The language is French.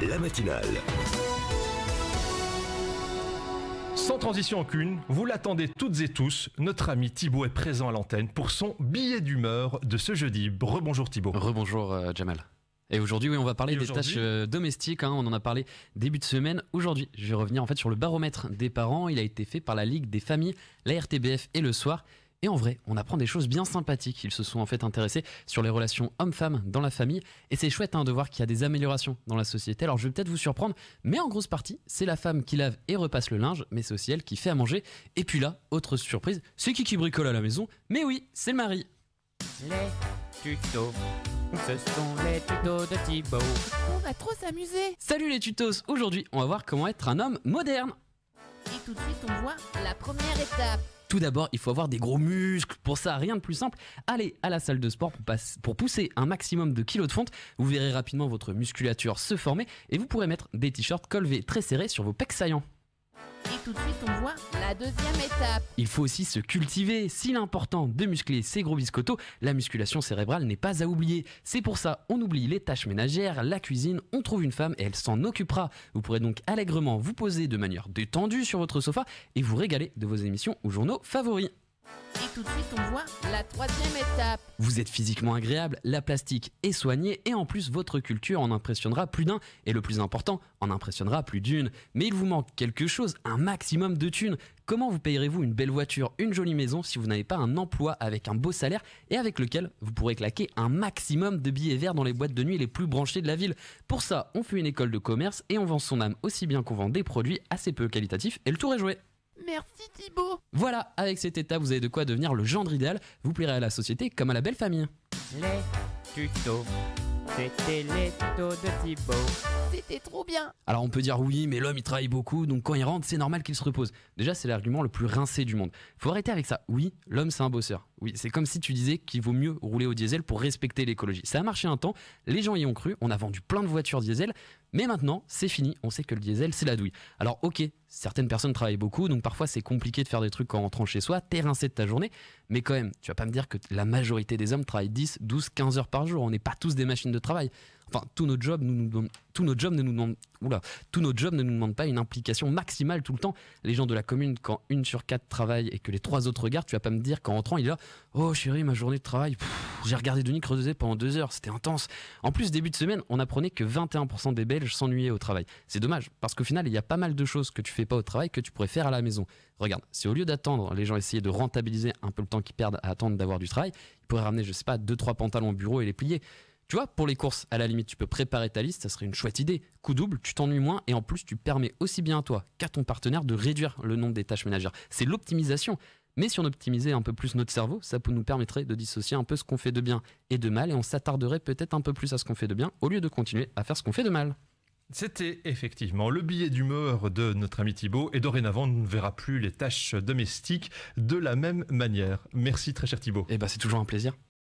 La matinale. Sans transition aucune, vous l'attendez toutes et tous, notre ami Thibaut est présent à l'antenne pour son billet d'humeur de ce jeudi. Rebonjour Thibaut. Rebonjour Jamal. Et aujourd'hui, oui, on va parler des tâches domestiques, on en a parlé début de semaine. Aujourd'hui, je vais revenir en fait sur le baromètre des parents. Il a été fait par la Ligue des familles, la RTBF et Le Soir. Et en vrai, on apprend des choses bien sympathiques. Ils se sont en fait intéressés sur les relations hommes-femmes dans la famille. Et c'est chouette de voir qu'il y a des améliorations dans la société. Alors je vais peut-être vous surprendre, mais en grosse partie, c'est la femme qui lave et repasse le linge, mais c'est aussi elle qui fait à manger. Et puis là, autre surprise, c'est qui bricole à la maison? Mais oui, c'est le mari. Les tutos, ce sont les tutos de Thibaut. On va trop s'amuser. Salut les tutos. Aujourd'hui, on va voir comment être un homme moderne. Et tout de suite, on voit la première étape. Tout d'abord, il faut avoir des gros muscles. Pour ça, rien de plus simple. Allez à la salle de sport pour pousser un maximum de kilos de fonte. Vous verrez rapidement votre musculature se former et vous pourrez mettre des t-shirts col V très serrés sur vos pecs saillants. Et tout de suite, on voit la deuxième étape. Il faut aussi se cultiver. S'il est important de muscler ses gros biscottos, la musculation cérébrale n'est pas à oublier. C'est pour ça, on oublie les tâches ménagères, la cuisine, on trouve une femme et elle s'en occupera. Vous pourrez donc allègrement vous poser de manière détendue sur votre sofa et vous régaler de vos émissions ou journaux favoris. Et tout de suite, on voit la troisième étape. Vous êtes physiquement agréable, la plastique est soignée et en plus votre culture en impressionnera plus d'un et le plus important, en impressionnera plus d'une. Mais il vous manque quelque chose, un maximum de thunes. Comment vous payerez-vous une belle voiture, une jolie maison si vous n'avez pas un emploi avec un beau salaire et avec lequel vous pourrez claquer un maximum de billets verts dans les boîtes de nuit les plus branchées de la ville? Pour ça, on fait une école de commerce et on vend son âme aussi bien qu'on vend des produits assez peu qualitatifs et le tour est joué. Merci Thibaut. Voilà, avec cette étape, vous avez de quoi devenir le gendre idéal. Vous plairez à la société comme à la belle famille. Les tutos, c'était les tutos de Thibaut. C'était trop bien. Alors on peut dire oui, mais l'homme il travaille beaucoup, donc quand il rentre, c'est normal qu'il se repose. Déjà, c'est l'argument le plus rincé du monde. Faut arrêter avec ça. Oui, l'homme c'est un bosseur. Oui, c'est comme si tu disais qu'il vaut mieux rouler au diesel pour respecter l'écologie. Ça a marché un temps, les gens y ont cru, on a vendu plein de voitures diesel, mais maintenant, c'est fini, on sait que le diesel c'est la douille. Alors ok, certaines personnes travaillent beaucoup, donc parfois c'est compliqué de faire des trucs en rentrant chez soi, t'es rincé de ta journée, mais quand même, tu vas pas me dire que la majorité des hommes travaillent 10, 12, 15 heures par jour, on n'est pas tous des machines de travail. Enfin, tous nos jobs ne nous demandent pas une implication maximale tout le temps. Les gens de la commune, quand 1 sur 4 travaillent et que les 3 autres regardent, tu vas pas me dire qu'en rentrant, il est là, oh chérie, ma journée de travail, j'ai regardé Denis creuser pendant 2 heures, c'était intense. En plus, début de semaine, on apprenait que 21% des Belges s'ennuyaient au travail. C'est dommage, parce qu'au final, il y a pas mal de choses que tu fais pas au travail que tu pourrais faire à la maison. Regarde, si au lieu d'attendre, les gens essayaient de rentabiliser un peu le temps qu'ils perdent à attendre d'avoir du travail, ils pourraient ramener, je sais pas, 2-3 pantalons au bureau et les plier. Tu vois, pour les courses, à la limite, tu peux préparer ta liste, ça serait une chouette idée. Coup double, tu t'ennuies moins et en plus, tu permets aussi bien à toi qu'à ton partenaire de réduire le nombre des tâches ménagères. C'est l'optimisation. Mais si on optimisait un peu plus notre cerveau, ça nous permettrait de dissocier un peu ce qu'on fait de bien et de mal et on s'attarderait peut-être un peu plus à ce qu'on fait de bien au lieu de continuer à faire ce qu'on fait de mal. C'était effectivement le billet d'humeur de notre ami Thibaut et dorénavant, on ne verra plus les tâches domestiques de la même manière. Merci très cher Thibaut. Et bah c'est toujours un plaisir.